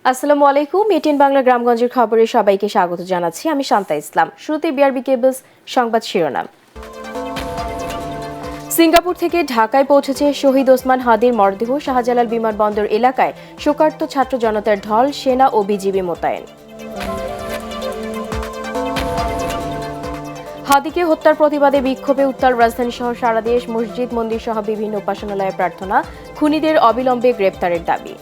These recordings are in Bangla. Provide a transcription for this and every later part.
আসসালামু আলাইকুম। এটিএন বাংলা গ্রামগঞ্জের খবরে সবাইকে স্বাগত জানাচ্ছি। আমি শান্তা ইসলাম। শুরুতে বিআরবি কেবলস সংবাদ শিরোনাম। সিঙ্গাপুর থেকে ঢাকায় পৌঁছেছে শহীদ ওসমান হাদির মরদেহ। শাহজালাল বিমানবন্দর এলাকায় শোকার্ত ছাত্র জনতার ঢল, সেনা ও বিজিবি মোতায়েন। হাদিকে হত্যার প্রতিবাদে বিক্ষোভে উত্তাল রাজধানী সহ সারা দেশ। মসজিদ, মন্দির সহ বিভিন্ন উপাসনালয়ে প্রার্থনা। খুনিদের অবিলম্বে গ্রেপ্তারের দাবি।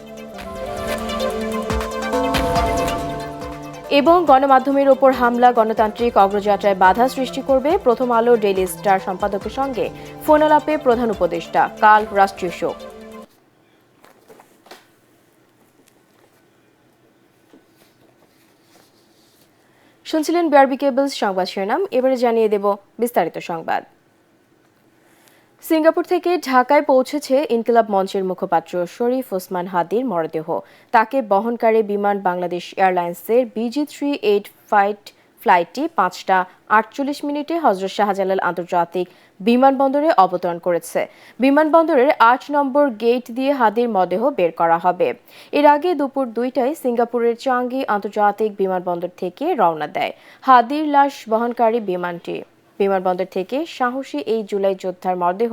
এবং গণমাধ্যমের ওপর হামলা গণতান্ত্রিক অগ্রযাত্রায় বাধা সৃষ্টি করবে। প্রথম আলো, ডেইলি স্টার সম্পাদকের সঙ্গে ফোনালাপে প্রধান উপদেষ্টা। কাল রাষ্ট্রীয় শোক। শুনছিলেন বিআরবি কেবলস সংবাদ শিরোনাম। এবারে জানিয়ে দেব বিস্তারিত সংবাদ। সিঙ্গাপুর থেকে ঢাকায় পৌঁছেছে ইনকিলাব মঞ্চের মুখপাত্র শরীফ ওসমান হাদির মরদেহ। তাকে বহনকারী বিমান বাংলাদেশ এয়ারলাইন্সের BG385 ফ্লাইটটি 5টা 48 মিনিটে হজরত শাহজালাল আন্তর্জাতিক বিমানবন্দরে অবতরণ করেছে। বিমানবন্দরের 8 নম্বর গেট দিয়ে হাদির মরদেহ বের করা হবে। এর আগে দুপুর 2টায় সিঙ্গাপুরের চাঙ্গি আন্তর্জাতিক বিমানবন্দর থেকে রওনা দেয় হাদির লাশ বহনকারী বিমানটি। বিমানবন্দর থেকে সাহসী এই জুলাই যোদ্ধার মরদেহ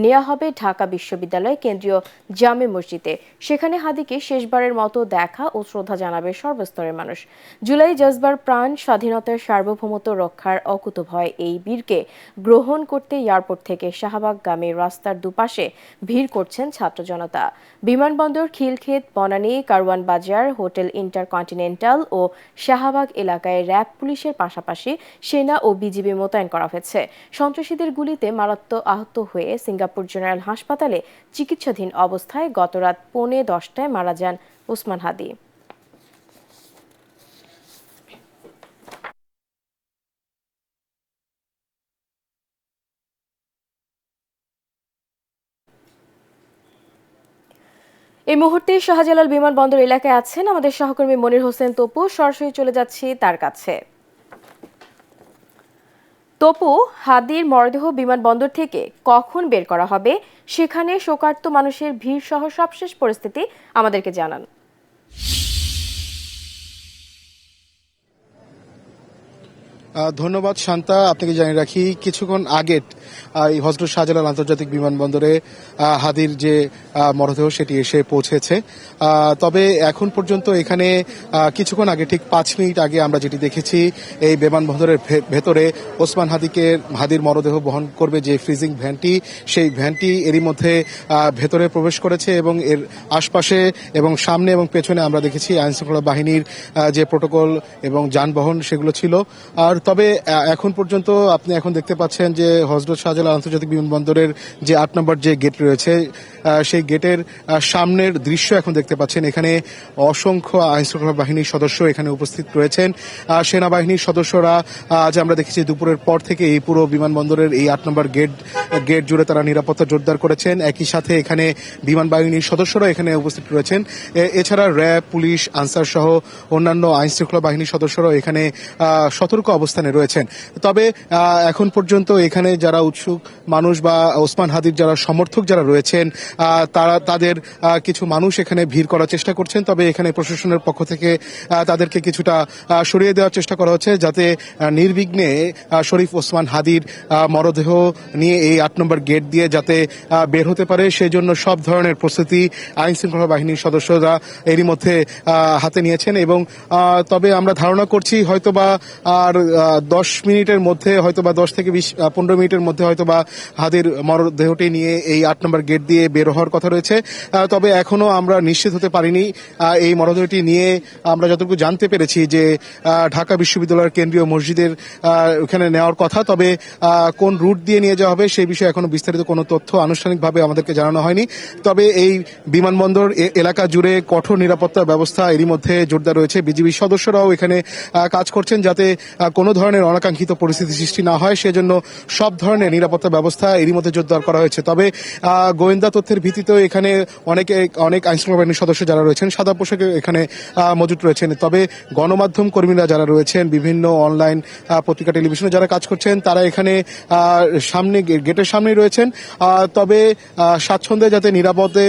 নেওয়া হবে ঢাকা বিশ্ববিদ্যালয় কেন্দ্রীয় জামে মসজিদে। সেখানে হাদিকে শেষবারের মতো দেখা ও শ্রদ্ধা জানাবে সর্বস্তরের মানুষ। জুলাই জজবার প্রাণ, স্বাধীনতার সার্বভৌমত্ব রক্ষার অকুতোভয় এই বীরকে গ্রহণ করতে এয়ারপোর্ট থেকে শাহবাগগামী রাস্তার দুপাশে ভিড় করছেন ছাত্র জনতা। বিমানবন্দর, খিলক্ষেত, বনানী, কারওয়ান বাজার, হোটেল ইন্টারকন্টিনেন্টাল ও শাহবাগ এলাকায় র্যাব পুলিশের পাশাপাশি সেনা ও বিজিবি মোতায়েন করা হয়েছে। সন্ত্রাসীদের গুলিতে মারাত্মক আহত হয়ে সিঙ্গাপুর জেনারেল হাসপাতালে চিকিৎসাধীন অবস্থায় গতরাত 10:45 মারা যান ওসমান হাদি। এই মুহূর্তে শাহজালাল বিমানবন্দর এলাকায় আছেন আমাদের সহকর্মী মনির হোসেন তপু। সরাসরি চলে যাচ্ছি তার কাছে। তপু, হাদির মরদেহ বিমানবন্দর থেকে কখন বের করা হবে, সেখানে শোকার্ত মানুষের ভিড় সহ সবশেষ পরিস্থিতি আমাদেরকে জানান। ধন্যবাদ শান্তা। আপনাকে জানিয়ে রাখি, কিছুক্ষণ আগে এই হজরত শাহজালাল আন্তর্জাতিক বিমানবন্দরে হাদির যে মরদেহ সেটি এসে পৌঁছেছে। তবে এখন পর্যন্ত এখানে কিছুক্ষণ আগে, ঠিক 5 মিনিট আগে আমরা যেটি দেখেছি, এই বিমানবন্দরের ভেতরে ওসমান হাদির মরদেহ বহন করবে যে ফ্রিজিং ভ্যানটি, সেই ভ্যানটি এরই মধ্যে ভেতরে প্রবেশ করেছে এবং এর আশপাশে এবং সামনে এবং পেছনে আমরা দেখেছি আইনশৃঙ্খলা বাহিনীর যে প্রোটোকল এবং যানবাহন সেগুলো ছিল। আর তবে এখন পর্যন্ত আপনি এখন দেখতে পাচ্ছেন যে হজরত শাহজালাল আন্তর্জাতিক বিমানবন্দরের যে 8 নম্বর যে গেট রয়েছে, সেই গেটের সামনের দৃশ্য এখন দেখতে পাচ্ছেন। এখানে অসংখ্য আইনশৃঙ্খলা বাহিনীর সদস্য এখানে উপস্থিত রয়েছেন। সেনাবাহিনীর সদস্যরা আজ আমরা দেখেছি দুপুরের পর থেকে এই পুরো বিমানবন্দরের এই 8 নম্বর গেট জুড়ে তারা নিরাপত্তা জোরদার করেছেন। একই সাথে এখানে বিমান বাহিনীর সদস্যরা এখানে উপস্থিত রয়েছেন। এছাড়া র্যাব, পুলিশ, আনসার সহ অন্যান্য আইনশৃঙ্খলা বাহিনীর সদস্যরাও এখানে সতর্ক অবস্থানে রয়েছেন। তবে এখন পর্যন্ত এখানে যারা উৎসুক মানুষ বা ওসমান হাদির যারা সমর্থক যারা রয়েছেন, তাদের কিছু মানুষ এখানে ভিড় করার চেষ্টা করছেন। তবে এখানে প্রশাসনের পক্ষ থেকে তাদেরকে কিছুটা সরিয়ে দেওয়ার চেষ্টা করা হচ্ছে, যাতে নির্বিঘ্নে শরীফ ওসমান হাদির মরদেহ নিয়ে এই 8 নম্বর গেট দিয়ে যাতে বের হতে পারে, সেই জন্য সব ধরনের প্রস্তুতি আইন শৃঙ্খলা বাহিনীর সদস্যরা এরই মধ্যে হাতে নিয়েছেন। এবং তবে আমরা ধারণা করছি হয়তোবা আর 10 মিনিটের মধ্যে, হয়তোবা 10 থেকে 15 মিনিটের মধ্যে হয়তোবা হাদির মরদেহটি নিয়ে এই 8 নম্বর গেট দিয়ে বের হওয়ার কথা রয়েছে। তবে এখনো আমরা নিশ্চিত হতে পারিনি। এই মরদেহটি নিয়ে আমরা যতটুকু জানতে পেরেছি যে ঢাকা বিশ্ববিদ্যালয়ের কেন্দ্রীয় মসজিদের ওখানে নেওয়ার কথা। তবে কোন রুট দিয়ে নিয়ে যাওয়া হবে সেই বিষয়ে এখনো বিস্তারিত কোনো তথ্য আনুষ্ঠানিকভাবে আমাদেরকে জানানো হয়নি। তবে এই বিমানবন্দর এলাকা জুড়ে কঠোর নিরাপত্তা ব্যবস্থা এরই মধ্যে জোরদার রয়েছে। বিজিবি সদস্যরাও এখানে কাজ করছেন যাতে কোনো ধরনের অনাকাঙ্ক্ষিত পরিস্থিতি সৃষ্টি না হয়, সেজন্য সব ধরনের নিরাপত্তা ব্যবস্থা এরই মধ্যে জোরদার করা হয়েছে। তবে গোয়েন্দা তথ্যের ভিত্তিতেও এখানে অনেক আইনশৃঙ্খলা বাহিনীর সদস্য যারা রয়েছেন সাদা পোশাকে এখানে মজুত রয়েছেন। তবে গণমাধ্যম কর্মীরা যারা রয়েছেন, বিভিন্ন অনলাইন পত্রিকা টেলিভিশনে যারা কাজ করছেন, তারা এখানে গেটের সামনেই রয়েছেন। তবে স্বাচ্ছন্দ্যে যাতে নিরাপদে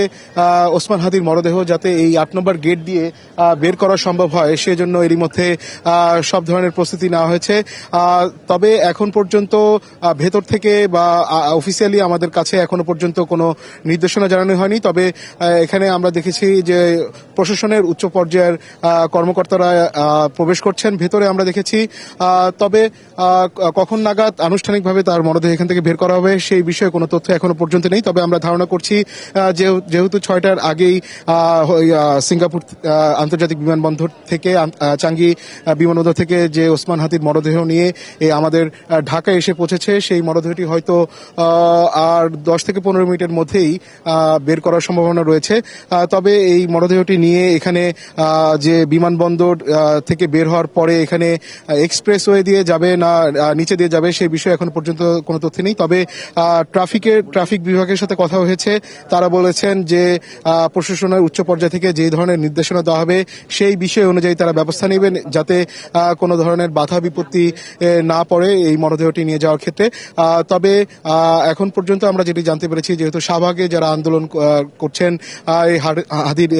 ওসমান হাদির মরদেহ যাতে এই 8 নম্বর গেট দিয়ে বের করা সম্ভব হয়, সেজন্য এরই মধ্যে সব ধরনের প্রস্তুতি নেওয়া হয়েছে। তবে এখন পর্যন্ত ভেতর থেকে বা অফিসিয়ালি আমাদের কাছে এখনো পর্যন্ত কোনো নির্দেশনা জানানো হয়নি। তবে এখানে আমরা দেখেছি যে প্রশাসনের উচ্চ পর্যায়ের কর্মকর্তারা প্রবেশ করছেন ভেতরে, আমরা দেখেছি। তবে কখন নাগাদ আনুষ্ঠানিকভাবে তার মরদেহ এখান থেকে বের করা হবে সেই বিষয়ে কোনো তথ্য এখনো পর্যন্ত নেই। তবে আমরা ধারণা করছি যেহেতু 6টার আগেই সিঙ্গাপুর আন্তর্জাতিক বিমানবন্দর থেকে চাঙ্গি বিমানবন্দর থেকে যে ওসমান হাদির মরদেহ নিয়ে আমাদের ঢাকায় এসে পৌঁছেছে, সেই মরদেহটি হয়তো আর 10 থেকে 15 মিনিটের মধ্যেই বের করার সম্ভাবনা রয়েছে। তবে এই মরদেহটি নিয়ে এখানে যে বিমানবন্দর থেকে বের হওয়ার পরে এখানে এক্সপ্রেসওয়ে দিয়ে যাবে না নিচে দিয়ে যাবে সেই বিষয়ে এখন পর্যন্ত কোনো তথ্য নেই। তবে ট্রাফিক বিভাগের সাথে কথা হয়েছে, তারা বলেছেন যে প্রশাসনের উচ্চ পর্যায় থেকে যে ধরনের নির্দেশনা দেওয়া হবে সেই বিষয় অনুযায়ী তারা ব্যবস্থা নেবেন যাতে কোনো ধরনের বাধা বিপত্তি না পড়ে এই মরদেহটি নিয়ে যাওয়ার ক্ষেত্রে। তবে এখন পর্যন্ত আমরা যেটি জানতে পেরেছি, যেহেতু শাহবাগে যারা আন্দোলন করছেন এই হাদির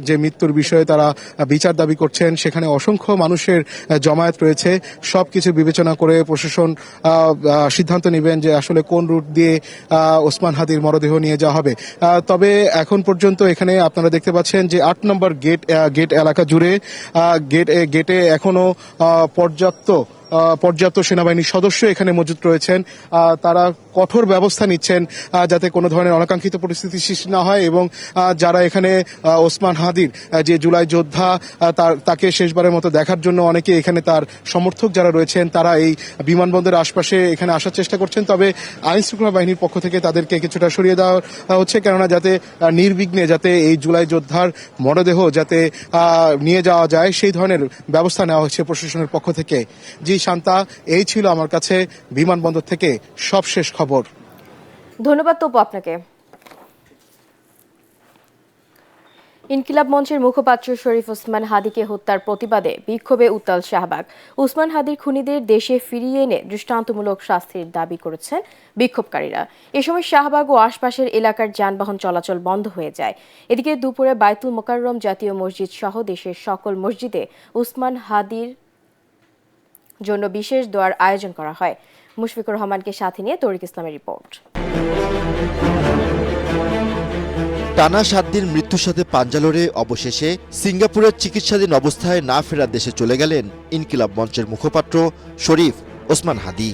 যে মৃত্যুর বিষয়ে তারা বিচার দাবি করছেন, সেখানে অসংখ্য মানুষের জমায়েত রয়েছে। সবকিছু বিবেচনা করে প্রশাসন সিদ্ধান্ত নেবেন যে আসলে কোন রুট দিয়ে ওসমান হাদির মরদেহ নিয়ে যাওয়া হবে। তবে এখন পর্যন্ত এখানে আপনারা দেখতে পাচ্ছেন যে 8 নম্বর গেট এলাকা জুড়ে গেটে এখনো পর্যাপ্ত সেনাবাহিনীর সদস্য এখানে মজুত রয়েছেন। তারা কঠোর ব্যবস্থা নিচ্ছেন যাতে কোনো ধরনের অনাকাঙ্ক্ষিত পরিস্থিতি সৃষ্টি না হয় এবং যারা এখানে ওসমান হাদির যে জুলাই যোদ্ধা তাকে শেষবারের মতো দেখার জন্য অনেকে এখানে তার সমর্থক যারা রয়েছেন তারা এই বিমানবন্দরের আশপাশে এখানে আসার চেষ্টা করছেন। তবে আইনশৃঙ্খলা বাহিনীর পক্ষ থেকে তাদেরকে কিছুটা সরিয়ে দেওয়া হচ্ছে, কেননা যাতে নির্বিঘ্নে যাতে এই জুলাই যোদ্ধার মরদেহ যাতে নিয়ে যাওয়া যায় সেই ধরনের ব্যবস্থা নেওয়া হচ্ছে প্রশাসনের পক্ষ থেকে। জি শান্তা, এই ছিল আমার কাছে বিমানবন্দর থেকে সবশেষ খবর। ধন্যবাদ তপু আপনাকে। ইনকিলাব মঞ্চের মুখপাত্র শরীফ ওসমান হাদিকে হত্যার প্রতিবাদে বিক্ষোভে উত্তাল শাহবাগ। ওসমান হাদির খুনিদের দেশে ফিরিয়ে এনে দৃষ্টান্তমূলক শাস্তির দাবি করেছেন বিক্ষোভকারীরা। এ সময় শাহবাগ ও আশপাশের এলাকার যানবাহন চলাচল বন্ধ হয়ে যায়। এদিকে দুপুরে বায়তুল মোকাররম জাতীয় মসজিদ সহ দেশের সকল মসজিদে ওসমান হাদির জন্য বিশেষ দোয়ার আয়োজন করা হয়। মুশফিকুর রহমানকে সাথে নিয়ে তরিক ইসলামের রিপোর্ট। টানা 7 দিন মৃত্যুর সাথে পাঞ্জা লড়ে অবশেষে সিঙ্গাপুরের চিকিৎসাধীন অবস্থায় না ফেরার দেশে চলে গেলেন ইনকিলাব মঞ্চের মুখপাত্র শরীফ ওসমান হাদি।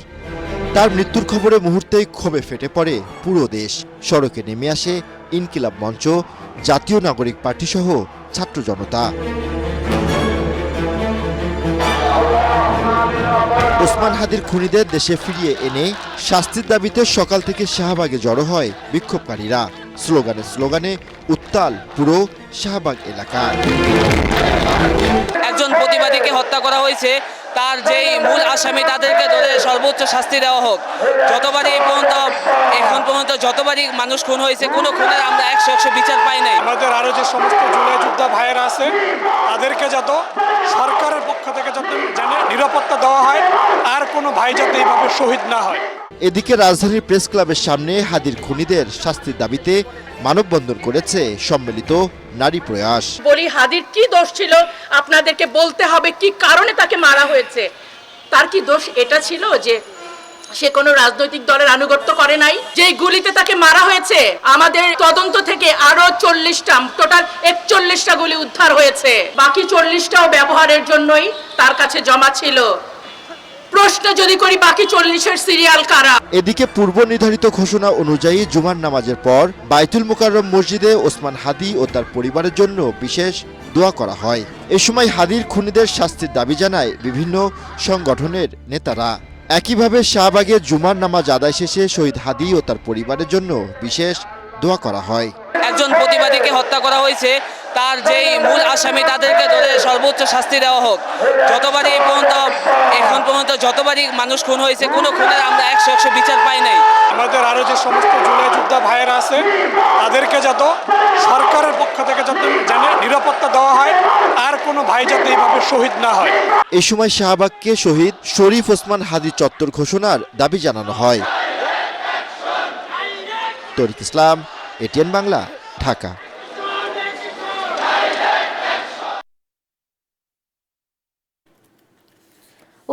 তার মৃত্যুর খবরে মুহূর্তেই ক্ষোভে ফেটে পড়ে পুরো দেশ। সড়কে নেমে আসে ইনকিলাব মঞ্চ, জাতীয় নাগরিক পার্টি সহ ছাত্র জনতা। ওসমান হাদির খুনিদের দেশে ফিরিয়ে এনে শাস্তির দাবিতে সকাল থেকে শাহবাগে জড়ো হয় বিক্ষোভকারীরা। স্লোগানে উত্তাল পুরো শাহবাগ এলাকা। একজন প্রতিবাদীকে হত্যা করা হয়েছে, তার যেই মূল আসামি তাদেরকে ধরে সর্বোচ্চ শাস্তি দেওয়া হোক। যতবারই এখন পর্যন্ত যতবারই মানুষ খুন হয়েছে, কোনো খুনের আমরা 100% বিচার পাই নাই। আমাদের আরো যে সমস্ত জুলাই যোদ্ধা ভাইয়েরা আছে তাদেরকে যত সরকারের পক্ষ থেকে যত নিরাপত্তা দেওয়া হয়, আর কোনো ভাই যাতে এইভাবে শহীদ না হয়। এদিকে রাজধানীর প্রেস ক্লাবের সামনে হাদির খুনিদের শাস্তির দাবিতে মানববন্ধন করেছে সম্মিলিত নারী প্রয়াস। বলি, হাদির কি দোষ ছিল? আপনাদেরকে বলতে হবে কি কারণে তাকে মারা হয়েছে। তার কি দোষ এটা ছিল যে সে কোনো রাজনৈতিক দলের আনুগত্য করে নাই? যে গুলিতে তাকে মারা হয়েছে, আমাদের তদন্ত থেকে আরো 40টা, টোটাল 41টা গুলি উদ্ধার হয়েছে। বাকি 40টাও ব্যবহারের জন্যই তার কাছে জমা ছিল। প্রশ্ন যদি করি, বাকি 40-এর সিরিয়াল কারা? এদিকে পূর্ব নির্ধারিত ঘোষণা অনুযায়ী জুমার নামাজের পর বায়তুল মোকাররম মসজিদে ওসমান হাদি ও তার পরিবারের জন্য বিশেষ দোয়া করা হয়। এ সময় হাদির খুনিদের শাস্তির দাবি জানায় বিভিন্ন সংগঠনের নেতারা। একইভাবে শাহবাগে জুমার নামাজ আদায় শেষে শহীদ হাদি ও তার পরিবারের জন্য বিশেষ দোয়া করা হয়। একজন প্রতিবাদীকে হত্যা করা হয়েছে, তার যেই মূল আসামি তাদেরকে ধরে সর্বোচ্চ শাস্তি দেওয়া হোক। যতবারই এখন পর্যন্ত যতবারই মানুষ খুন হয়েছে, কোনো খুনের আমরা 100% বিচার পাই নাই। আমাদের আরো যে সমস্ত জুলাই যোদ্ধা ভাইয়েরা আছে তাদেরকে যত সরকারের পক্ষ থেকে যত নিরাপত্তা দেওয়া হয়, আর কোনো ভাই যাতে এইভাবে শহীদ না হয়। এই সময় শাহবাগকে শহীদ শরীফ ওসমান হাদি চত্বর ঘোষণার দাবি জানানো হয়। তরিক ইসলাম, এটিএন বাংলা, ঢাকা।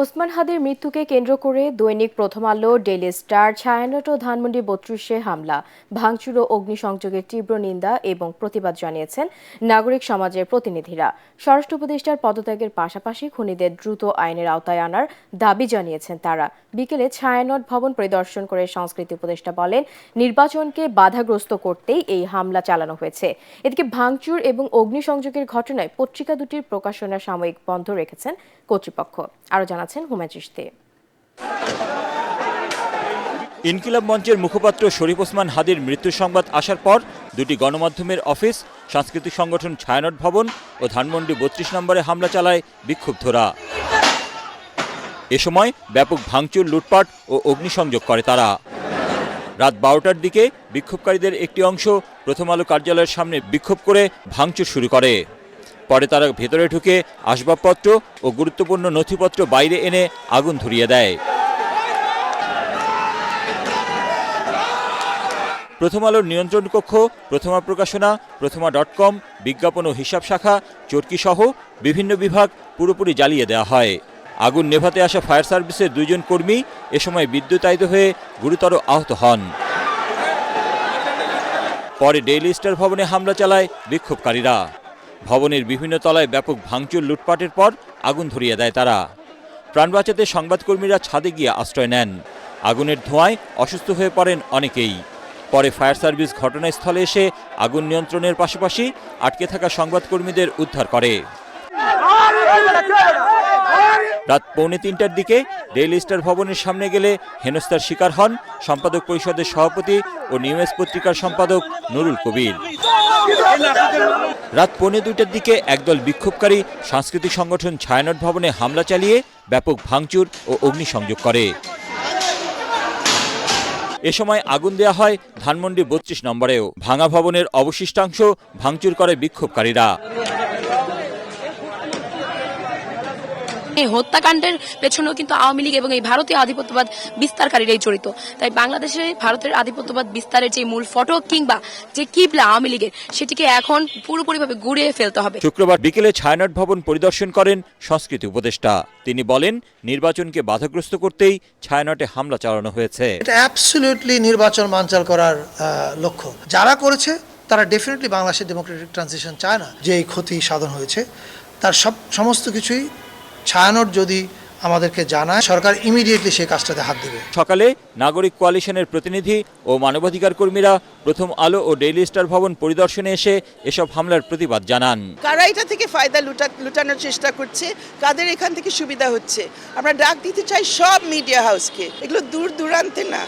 ওসমান হাদির মৃত্যুকে কেন্দ্র করে দৈনিক প্রথম আলো, ডেইলি স্টার, ছায়ানট ও ধানমন্ডি ৩২-এ হামলা, ভাঙচুর ও অগ্নিসংযোগের তীব্র নিন্দা এবং প্রতিবাদ জানিয়েছেন নাগরিক সমাজের প্রতিনিধিরা। স্বরাষ্ট্র উপদেষ্টার পদত্যাগের পাশাপাশি খুনিদের দ্রুত আইনের আওতায় আনার দাবি জানিয়েছেন তারা। বিকেলে ছায়ানট ভবন পরিদর্শন করে সংস্কৃতি উপদেষ্টা বলেন, নির্বাচনকে বাধাগ্রস্ত করতেই এই হামলা চালানো হয়েছে। এদিকে ভাঙচুর এবং অগ্নিসংযোগের ঘটনায় পত্রিকা দুটির প্রকাশনা সাময়িক বন্ধ রেখেছেন কর্তৃপক্ষ। আরও জানাচ্ছেন হুমা চিশতি। ইনকিলাব মঞ্চের মুখপাত্র শরীফ ওসমান হাদির মৃত্যুর সংবাদ আসার পর দুটি গণমাধ্যমের অফিস, সাংস্কৃতিক সংগঠন ছায়ানট ভবন ও ধানমন্ডি ৩২ নম্বরে হামলা চালায় বিক্ষুব্ধরা। এ সময় ব্যাপক ভাঙচুর, লুটপাট ও অগ্নিসংযোগ করে তারা। রাত ১২টার দিকে বিক্ষোভকারীদের একটি অংশ প্রথম আলো কার্যালয়ের সামনে বিক্ষোভ করে ভাঙচুর শুরু করে। পরে তারা ভেতরে ঢুকে আসবাবপত্র ও গুরুত্বপূর্ণ নথিপত্র বাইরে এনে আগুন ধরিয়ে দেয়। প্রথম আলোর নিয়ন্ত্রণ কক্ষ, প্রথমা প্রকাশনা, প্রথমা.com, বিজ্ঞাপন ও হিসাব শাখা, চরকি সহ বিভিন্ন বিভাগ পুরোপুরি জ্বালিয়ে দেওয়া হয়। আগুন নেভাতে আসা ফায়ার সার্ভিসের ২ জন কর্মী এ সময় বিদ্যুতায়িত হয়ে গুরুতর আহত হন। পরে ডেইলি স্টার ভবনে হামলা চালায় বিক্ষোভকারীরা। ভবনের বিভিন্ন তলায় ব্যাপক ভাঙচুর, লুটপাটের পর আগুন ধরিয়ে দেয় তারা। প্রাণ বাঁচাতে সংবাদকর্মীরা ছাদে গিয়ে আশ্রয় নেন। আগুনের ধোঁয়ায় অসুস্থ হয়ে পড়েন অনেকেই। পরে ফায়ার সার্ভিস ঘটনাস্থলে এসে আগুন নিয়ন্ত্রণের পাশাপাশি আটকে থাকা সংবাদকর্মীদের উদ্ধার করে। রাত ২:৩০টার দিকে ডেইলি স্টার ভবনের সামনে গেলে হেনস্থার শিকার হন সম্পাদক পরিষদের সভাপতি ও নিউজ পত্রিকার সম্পাদক নুরুল কবির। রাত ১:২টার দিকে একদল বিক্ষোভকারী সাংস্কৃতিক সংগঠন ছায়ানট ভবনে হামলা চালিয়ে ব্যাপক ভাঙচুর ও অগ্নিসংযোগ করে। এ সময় আগুন দেয়া হয় ধানমন্ডি ৩২ নম্বরেও। ভাঙা ভবনের অবশিষ্টাংশ ভাঙচুর করে বিক্ষোভকারীরা। এই হত্যাকাণ্ডের পেছনেও কিন্তু আওয়ামী লীগ এবং এই ভারতীয় আধিপত্যবাদ বিস্তারকারীরাই জড়িত। তাই বাংলাদেশে ভারতের আধিপত্যবাদ বিস্তারের যে মূল ফটক কিংবা যে কিবলা আওয়ামী লীগের, সেটিকে এখন পুরোপুরিভাবে গুড়িয়ে ফেলতে হবে। শুক্রবার বিকেলে ছায়ানট ভবন পরিদর্শন করেন সংস্কৃতি উপদেষ্টা। তিনি বলেন, নির্বাচনকে বাধাগ্রস্ত করতেই ছায়ানটে হামলা চালানো হয়েছে। এটা অ্যাবসলিউটলি নির্বাচন বানচাল করার লক্ষ্য যারা করেছে, তারা ডেফিনেটলি বাংলাদেশের ডেমোক্রেটিক ট্রানজিশন চায় না। যে এই ক্ষতি সাধন হয়েছে তার সমস্ত কিছুই ছায়ানট যদি আমাদেরকে জানায়, সরকার ইমিডিয়েটলি সেই কাজটাতে হাত দেবে। সকালে নাগরিক কোয়ালিশনের প্রতিনিধি ও মানবাধিকার কর্মীরা প্রথম আলো ও ডেইলি স্টার ভবন পরিদর্শনে এসে এসব হামলার প্রতিবাদ জানান। কারা এটা থেকে ফায়দা লুটানোর চেষ্টা করছে, কাদের এখান থেকে সুবিধা হচ্ছে, আমরা ডাক দিতে চাই সব মিডিয়া হাউসকে। এগুলো দূর দূরান্তে না,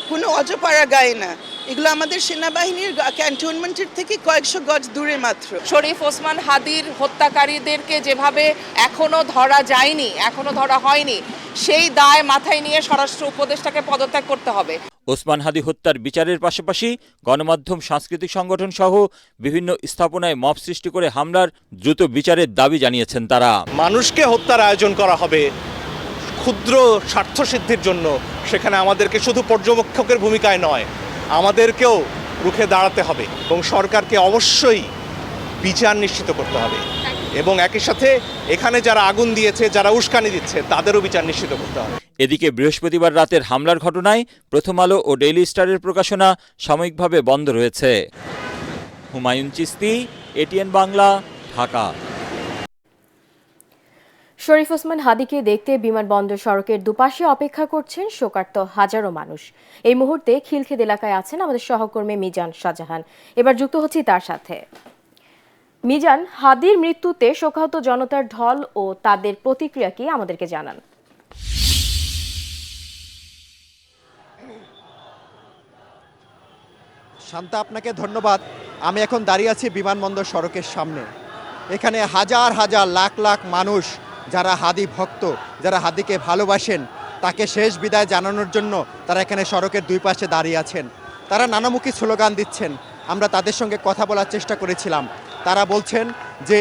কোনো অজপাড়া গায়ে না, এগুলো আমাদের সেনাবাহিনীর ক্যান্টনমেন্টের থেকে কয়েকশো গজ দূরে মাত্র। শরীফ ওসমান হাদির হত্যাকারীদেরকে যেভাবে এখনো ধরা যায়নি, এখনো ধরা হয়নি, সেই দায় মাথায় নিয়ে স্বরাষ্ট্র উপদেষ্টাকে পদত্যাগ করতে হবে। ওসমান হাদি হত্যার বিচারের পাশাপাশি গণমাধ্যম, সাংস্কৃতিক সংগঠন সহ বিভিন্ন স্থাপনায় মব সৃষ্টি করে হামলার দ্রুত বিচারের দাবি জানিয়েছেন তারা। মানুষকে হত্যার আয়োজন করা হবে ক্ষুদ্র স্বার্থসিদ্ধির জন্য, সেখানে আমাদেরকে শুধু পর্যবেক্ষকের ভূমিকায় নয়, আমাদেরকেও রুখে দাঁড়াতে হবে এবং সরকারকে অবশ্যই বিচার নিশ্চিত করতে হবে এবং একই সাথে এখানে যারা আগুন দিয়েছে, যারা উস্কানি দিচ্ছে, তাদেরও বিচার নিশ্চিত করতে হবে। এদিকে বৃহস্পতিবার রাতের হামলার ঘটনায় প্রথম আলো ও ডেইলি স্টারের প্রকাশনা সাময়িকভাবে বন্ধ রয়েছে। হুমায়ুন চিশতি, এটিএন বাংলা, ঢাকা। শরীফ ওসমান হাদিকে দেখতে বিমানবন্দর সড়কের দুপাশে অপেক্ষা করছেন শোকার্ত হাজারো মানুষ। এই মুহূর্তে খিলক্ষেত এলাকায় আছেন আমাদের সহকর্মী মিজান শাহজাহান। এবার যুক্ত হচ্ছি তার সাথে। মিজান, হাদির মৃত্যুতে শোকাহত জনতার ঢল ও তাদের প্রতিক্রিয়া কি আমাদেরকে জানান। শান্তা, আপনাকে ধন্যবাদ। আমি এখন দাঁড়িয়ে আছি বিমানবন্দর সড়কের সামনে। এখানে হাজার হাজার লাখ লাখ মানুষ যারা হাদি ভক্ত, যারা হাদিকে ভালোবাসেন, তাকে শেষ বিদায় জানানোর জন্য তারা এখানে সড়কের দুই পাশে দাঁড়িয়ে আছেন। তারা নানামুখী স্লোগান দিচ্ছেন। আমরা তাদের সঙ্গে কথা বলার চেষ্টা করেছিলাম। তারা বলছেন যে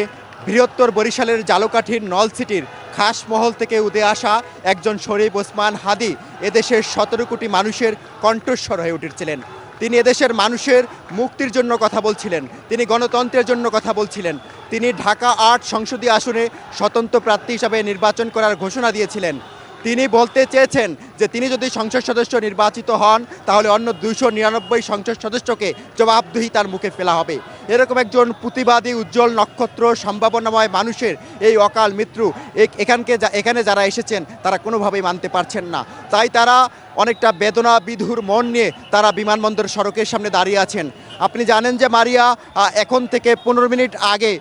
বৃহত্তর বরিশালের জালকাঠির নলসিটির খাসমহল থেকে উদে আসা একজন শরীফ ওসমান হাদি এদেশের 17 কোটি মানুষের কণ্ঠস্বর হয়ে উঠেছিলেন। তিনি এদেশের মানুষের মুক্তির জন্য কথা বলছিলেন, তিনি গণতন্ত্রের জন্য কথা বলছিলেন। তিনি ঢাকা 8 সংসদীয় আসনে স্বতন্ত্র প্রার্থী হিসাবে নির্বাচন করার ঘোষণা দিয়েছিলেন। তিনি বলতে চেয়েছেন যে তিনি যদি সংসদ সদস্য নির্বাচিত হন তাহলে অন্য 299 সংসদ সদস্যকে জবাবদিহি তার মুখে ফেলা হবে। এরকম একজন প্রতিবাদী উজ্জ্বল নক্ষত্র সম্ভাবনাময় মানুষের এই অকাল মৃত্যু এখানে যারা এসেছেন তারা কোনোভাবেই মানতে পারছেন না। তাই তারা অনেকটা বেদনা বিধুর মন নিয়ে তারা বিমানবন্দর সড়কের সামনে দাঁড়িয়ে আছেন। আপনি জানেন যে মারিয়া এখন থেকে 15 মিনিট আগে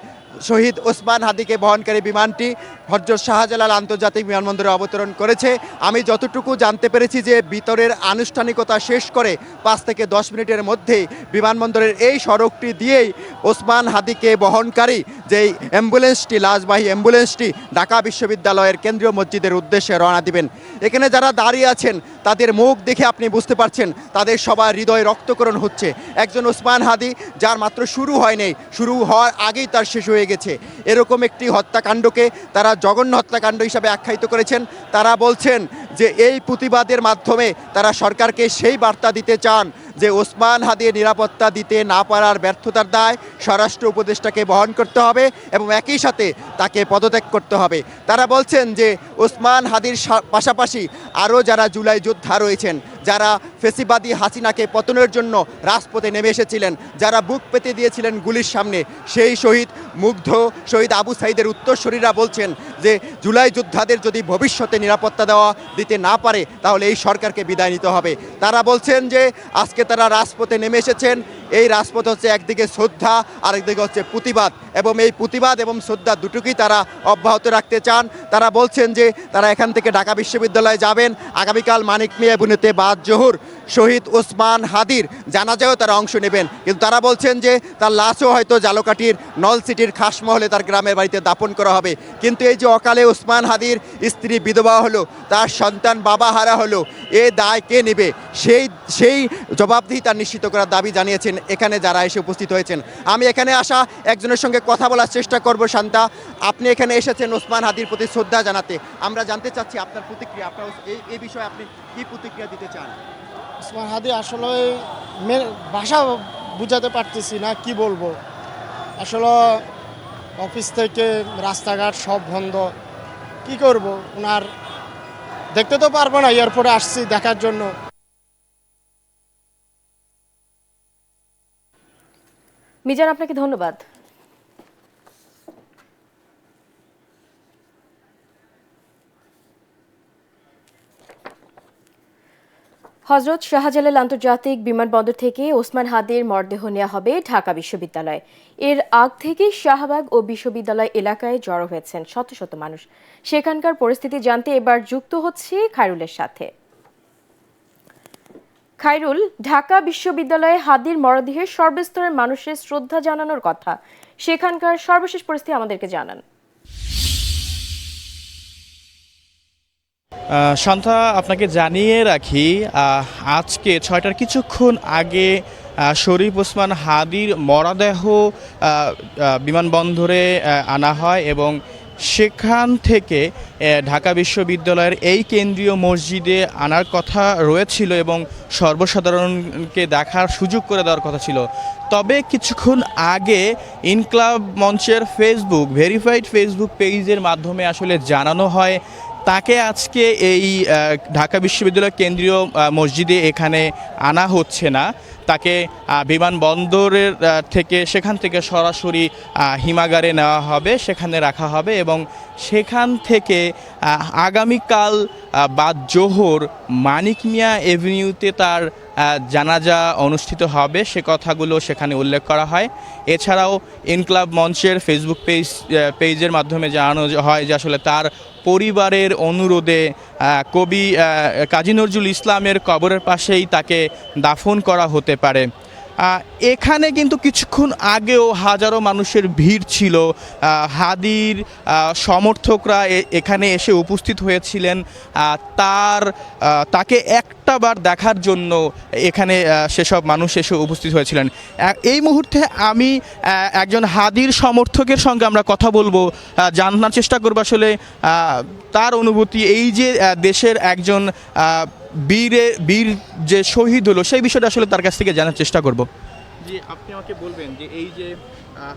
শহীদ ওসমান হাদিকে বহনকারী বিমানটি হযরত শাহজালাল আন্তর্জাতিক বিমানবন্দরে অবতরণ করেছে। আমি যতটুকু জানতে পেরেছি যে ভিতরের আনুষ্ঠানিকতা শেষ করে 5 থেকে 10 মিনিটের মধ্যেই বিমানবন্দরের এই সড়কটি দিয়েই ওসমান হাদিকে বহনকারী যেই অ্যাম্বুলেন্সটি, লাশবাহী অ্যাম্বুলেন্সটি ঢাকা বিশ্ববিদ্যালয়ের কেন্দ্রীয় মসজিদের উদ্দেশ্যে রওনা দিবেন। এখানে যারা দাঁড়িয়ে আছেন তাদের মুখ দেখে আপনি বুঝতে পারছেন তাদের সবার হৃদয় রক্তকরণ হচ্ছে। একজন ওসমান হাদি যার মাত্র শুরু হয়নি, শুরু হওয়ার আগেই তার শেষ হয়ে গেছে। এরকম একটি হত্যাকাণ্ডকে তারা জঘন্য হত্যাকাণ্ড হিসাবে আখ্যায়িত করেছেন। তারা বলছেন যে এই প্রতিবাদের মাধ্যমে তারা সরকারকে সেই বার্তা দিতে চান যে ওসমান হাদির নিরাপত্তা দিতে না পারার ব্যর্থতার দায় স্বরাষ্ট্র উপদেষ্টাকে বহন করতে হবে এবং একই সাথে তাকে পদত্যাগ করতে হবে। তারা বলছেন যে ওসমান হাদির পাশাপাশি আরও যারা জুলাই যোদ্ধা রয়েছেন, যারা ফেসিবাদী হাসিনাকে পতনের জন্য রাজপথে নেমে এসেছিলেন, যারা বুক পেতে দিয়েছিলেন গুলির সামনে, সেই মুগ্ধ শহীদ আবু সাইদের উত্তরসূরিরা বলছেন যে জুলাই যোদ্ধাদের যদি ভবিষ্যতে নিরাপত্তা দিতে না পারে তাহলে এই সরকারকে বিদায় নিতে হবে। তারা বলছেন যে আজকে তারা রাজপথে নেমে এসেছেন। এই রাজপথ হচ্ছে একদিকে শ্রদ্ধা, আরেকদিকে হচ্ছে প্রতিবাদ, এবং এই প্রতিবাদ এবং শ্রদ্ধা দুটোকেই তারা অব্যাহত রাখতে চান। তারা বলছেন যে তারা এখান থেকে ঢাকা বিশ্ববিদ্যালয়ে যাবেন। আগামীকাল মানিক মিয়া এভিনিউতে বাদ জোহর শহীদ ওসমান হাদির জানাজায়ও তারা অংশ নেবেন। কিন্তু তারা বলছেন যে তার লাশও হয়তো জালকাঠির নলসিটির খাসমহলে তার গ্রামের বাড়িতে দাপন করা হবে। কিন্তু এই যে অকালে ওসমান হাদির স্ত্রী বিধবা হলো, তার সন্তান বাবা হারা হলো, এ দায় কে নেবে? সেই জবাবদিহি তার নিশ্চিত করার দাবি জানিয়েছেন এখানে যারা এসে উপস্থিত হয়েছেন। আমি এখানে আসা একজনের সঙ্গে কথা বলার চেষ্টা করব। শান্তা, আপনি এখানে এসেছেন ওসমান হাদির প্রতি শ্রদ্ধা জানাতে। আমরা জানতে চাচ্ছি আপনার প্রতিক্রিয়া, আপনার এই বিষয়ে আপনি কি প্রতিক্রিয়া দিতে চান? ওসমান হাদি আসলে ভাষা বুঝাতে পারতেছি না, কি বলবো। আসলে অফিস থেকে রাস্তাঘাট সব বন্ধ, কি করব, ওনার দেখতে তো পারবো না, এয়ারপোর্টে আসছি দেখার জন্য। মিজান, আপনাকে ধন্যবাদ। হযরত শাহজালাল আন্তর্জাতিক বিমানবন্দর থেকে ওসমান হাদির মরদেহ নেওয়া হবে ঢাকা বিশ্ববিদ্যালয়ে। এর আগ থেকেই শাহবাগ ও বিশ্ববিদ্যালয় এলাকায় জড়ো হয়েছেন শত শত মানুষ। সেখানকার পরিস্থিতি জানতে এবার যুক্ত হচ্ছে খায়রুলের সাথে। খায়রুল, ঢাকা বিশ্ববিদ্যালয়ে হাদির মরদেহে সর্বস্তরের মানুষের শ্রদ্ধা জানানোর কথা, সেখানকার সর্বশেষ পরিস্থিতি আমাদেরকে জানান। শান্তা, আপনাকে জানিয়ে রাখি আজকে 6টার কিছুক্ষণ আগে শরীফ ওসমান হাদির মরদেহ বিমানবন্দরে আনা হয় এবং সেখান থেকে ঢাকা বিশ্ববিদ্যালয়ের এই কেন্দ্রীয় মসজিদে আনার কথা রয়েছিল এবং সর্বসাধারণকে দেখার সুযোগ করে দেওয়ার কথা ছিল। তবে কিছুক্ষণ আগে ইনকিলাব মঞ্চের ভেরিফাইড ফেসবুক পেজের মাধ্যমে আসলে জানানো হয় তাকে আজকে এই ঢাকা বিশ্ববিদ্যালয় কেন্দ্রীয় মসজিদে এখানে আনা হচ্ছে না। তাকে বিমানবন্দরের সেখান থেকে সরাসরি হিমাগারে নেওয়া হবে, সেখানে রাখা হবে এবং সেখান থেকে আগামীকাল বাদ জোহর মানিক মিয়া এভিনিউতে তার জানাজা অনুষ্ঠিত হবে, সে কথাগুলো সেখানে উল্লেখ করা হয়। এছাড়াও ইনকিলাব মঞ্চের ফেসবুক পেজের মাধ্যমে জানানো হয় যে আসলে তার পরিবারের অনুরোধে কবি কাজী নজরুল ইসলামের কবরের পাশেই তাকে দাফন করা হতে পারে। এখানে কিন্তু কিছুক্ষণ আগেও হাজারো মানুষের ভিড় ছিল। হাদির সমর্থকরা এখানে এসে উপস্থিত হয়েছিলেন তাকে একটাবার দেখার জন্য। এখানে সেসব মানুষ এসে উপস্থিত হয়েছিলেন। এই মুহূর্তে আমি একজন হাদির সমর্থকের সঙ্গে আমরা কথা বলবো, জানার চেষ্টা করবো আসলে তার অনুভূতি, এই যে দেশের একজন বীর যে শহীদ হলো সেই বিষয়টা আসলে তার কাছ থেকে জানার চেষ্টা করব। জি, আপনি আমাকে বলবেন যে এই যে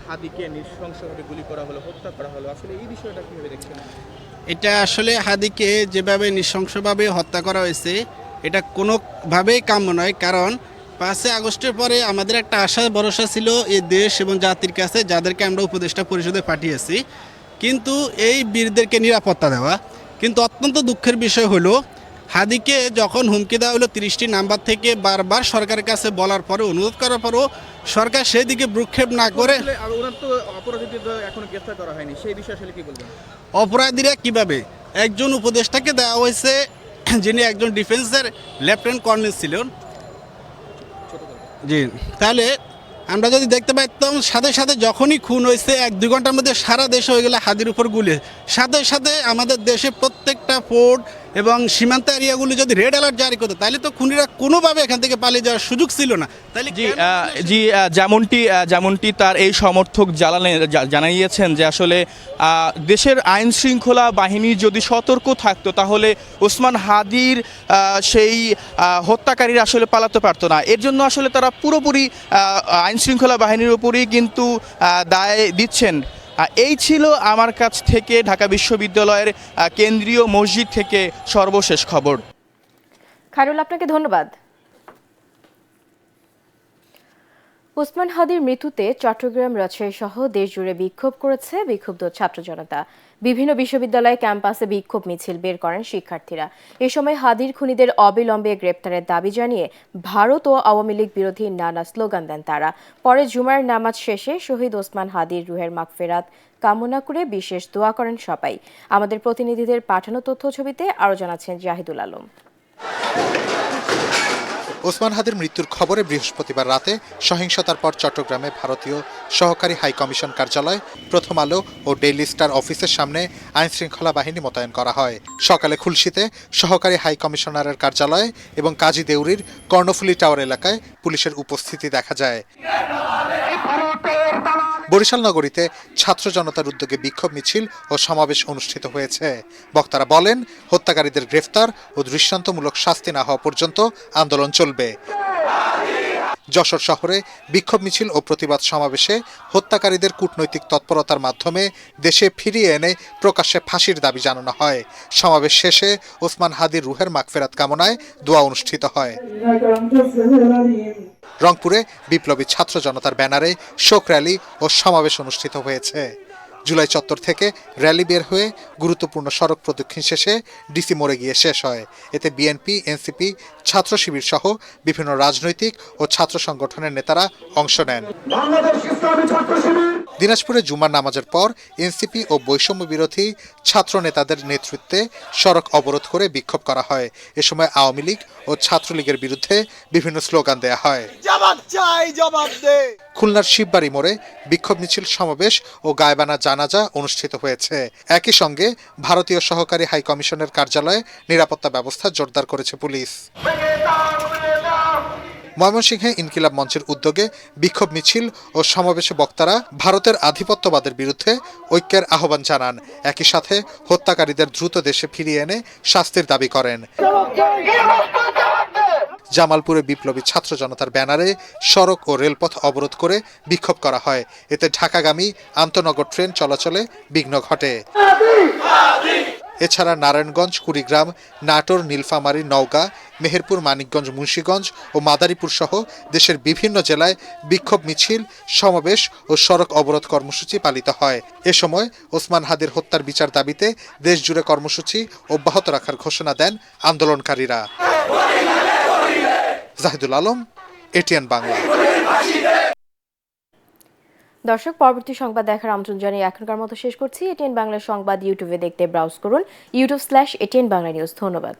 হাদিকে নৃশংসভাবে গুলি করা হলো, হত্যা করা হলো, আসলে এই বিষয়টা কিভাবে দেখছেন? এটা আসলে হাদিকে যেভাবে নৃশংসভাবে হত্যা করা হয়েছে এটা কোনোভাবেই কাম্য নয়। কারণ 5 আগস্টের পরে আমাদের একটা আশা ভরসা ছিল এই দেশ এবং জাতির কাছে, যাদেরকে আমরা উপদেষ্টা পরিষদে পাঠিয়েছি, কিন্তু এই বীরদেরকে নিরাপত্তা দেওয়া। কিন্তু অত্যন্ত দুঃখের বিষয় হলো হাদিকে যখন হুমকি দেওয়া হলো 30টি নাম্বার থেকে বারবার সরকারের কাছে বলার পরে, অনুরোধ করার পরেও সরকার সেদিকে ভ্রুক্ষেপ না করে, অপরাধীরা কিভাবে একজন উপদেষ্টাকে দেওয়া হয়েছে যিনি একজন ডিফেন্সের লেফটেন্যান্ট কর্নেল ছিলেন। জি, তাহলে আমরা যদি দেখতে পাইতাম সাথে সাথে যখনই খুন হয়েছে 1-2 ঘন্টার মধ্যে সারা দেশে হয়ে গেলে হাদির উপর গুলি, সাথে সাথে আমাদের দেশে প্রত্যেকটা পোর্ট এবং সীমান্ত এরিয়াগুলি যদি রেড অ্যালার্ট জারি করতো তাহলে তো খুনিরা কোনোভাবে এখান থেকে পালিয়ে যাওয়ার সুযোগ ছিল না। তাহলে জি, যেমনটি তার এই সমর্থক জানিয়েছেন যে আসলে দেশের আইন শৃঙ্খলা বাহিনী যদি সতর্ক থাকতো তাহলে ওসমান হাদির সেই হত্যাকারীরা আসলে পালাতে পারতো না। এর জন্য আসলে তারা পুরোপুরি আইন শৃঙ্খলা বাহিনীর উপরই কিন্তু দায় দিচ্ছেন। এই ছিল আমার কাছ থেকে ঢাকা বিশ্ববিদ্যালয়ের কেন্দ্রীয় মসজিদ থেকে সর্বশেষ খবর। খায়রুল, আপনাকে ধন্যবাদ। ওসমান হাদির মৃত্যুতে চট্টগ্রাম, রাজশাহী সহ দেশজুড়ে বিক্ষোভ করেছে বিক্ষুব্ধ ছাত্র জনতা। বিভিন্ন বিশ্ববিদ্যালয় ক্যাম্পাসে বিক্ষোভ মিছিল বের করেন শিক্ষার্থীরা। এ সময় হাদির খুনিদের অবিলম্বে গ্রেপ্তারের দাবি জানিয়ে ভারত ও আওয়ামী লীগ বিরোধী নানা স্লোগান দেন তারা। পরে জুমার নামাজ শেষে শহীদ ওসমান হাদির রুহের মাগফিরাত কামনা করে বিশেষ দোয়া করেন সবাই। আমাদের প্রতিনিধিদের পাঠানো তথ্য ছবিতে আরও জানাচ্ছেন জাহিদুল আলম। ওসমান হাদির মৃত্যুর খবরে বৃহস্পতিবার রাতে সহিংসতার পর চট্টগ্রামে ভারতীয় সহকারী হাই কমিশন কার্যালয়, প্রথম আলো ও ডেইলি স্টার অফিসের সামনে আইনশৃঙ্খলা বাহিনী মোতায়েন করা হয়। সকালে খুলশীতে সহকারী হাই কমিশনারের কার্যালয় এবং কাজী দেউরির কর্ণফুলী টাওয়ার এলাকায় পুলিশের উপস্থিতি দেখা যায়। বরিশাল নগরীতে ছাত্র জনতার উদ্যোগে বিক্ষোভ মিছিল ও সমাবেশ অনুষ্ঠিত হয়েছে। বক্তারা বলেন, হত্যাকারীদের গ্রেফতার ও দৃষ্টান্তমূলক শাস্তি না হওয়া পর্যন্ত আন্দোলন চলবে। যশোর শহরে বিক্ষোভ মিছিল ও প্রতিবাদ সমাবেশে হত্যাকারীদের কূটনৈতিক তৎপরতার মাধ্যমে দেশে ফিরিয়ে এনে প্রকাশ্যে ফাঁসির দাবি জানানো হয়। সমাবেশ শেষে ওসমান হাদির রুহের মাগফিরাত কামনায় দোয়া অনুষ্ঠিত হয়। রংপুরে বিপ্লবী ছাত্র জনতার ব্যানারে শোক র্যালি ও সমাবেশ অনুষ্ঠিত হয়েছে। জুলাই চত্বর থেকে র্যালি বের হয়ে গুরুত্বপূর্ণ সড়ক প্রদক্ষিণ শেষে ডিসি মোড়ে গিয়ে শেষ হয়। এতে বিএনপি, এনসিপি, ছাত্র শিবির সহ বিভিন্ন রাজনৈতিক ও ছাত্র সংগঠনের নেতারা অংশ নেন। দিনাজপুরে জুমার নামাজের পর এনসিপি ও বৈষম্য বিরোধী ছাত্র নেতাদের নেতৃত্বে সড়ক অবরোধ করে বিক্ষোভ করা হয়। এ সময় আওয়ামী লীগ ও ছাত্রলীগের বিরুদ্ধে বিভিন্ন স্লোগান দেয়া হয়। খুলনার শিববাড়ি মোড়ে বিক্ষোভ মিছিল, সমাবেশ ও গায়বানা জানাজা অনুষ্ঠিত হয়েছে। একই সঙ্গে ভারতীয় সহকারী হাই কমিশনের কার্যালয়ে নিরাপত্তা ব্যবস্থা জোরদার করেছে পুলিশ। ময়মনসিংহে ইনকিলাব মঞ্চের উদ্যোগে বিক্ষোভ মিছিল ও সমাবেশে বক্তারা ভারতের আধিপত্যবাদের বিরুদ্ধে ঐক্যের আহ্বান জানান। একই সাথে হত্যাকারীদের দ্রুত দেশে ফিরিয়ে এনে শাস্তির দাবি করেন। জামালপুরে বিপ্লবী ছাত্র জনতার ব্যানারে সড়ক ও রেলপথ অবরোধ করে বিক্ষোভ করা হয়। এতে ঢাকাগামী আন্তনগর ট্রেন চলাচলে বিঘ্ন ঘটে। এছাড়া নারায়ণগঞ্জ, কুড়িগ্রাম, নাটোর, নীলফামারী, নওগাঁ, মেহেরপুর, মানিকগঞ্জ, মুন্সিগঞ্জ ও মাদারীপুর সহ দেশের বিভিন্ন জেলায় বিক্ষোভ মিছিল, সমাবেশ ও সড়ক অবরোধ কর্মসূচি পালিত হয়। এ সময় ওসমান হাদির হত্যার বিচার দাবিতে দেশজুড়ে কর্মসূচি অব্যাহত রাখার ঘোষণা দেন আন্দোলনকারীরা। জাহিদুল আলম, এটিএন বাংলা। দর্শক, পরবর্তী সংবাদ দেখার আমন্ত্রণ জানিয়ে এখনকার মতো শেষ করছি। এটিএন বাংলা সংবাদ ইউটিউবে দেখতে ব্রাউজ করুন youtube/ATN Bangla News। ধন্যবাদ।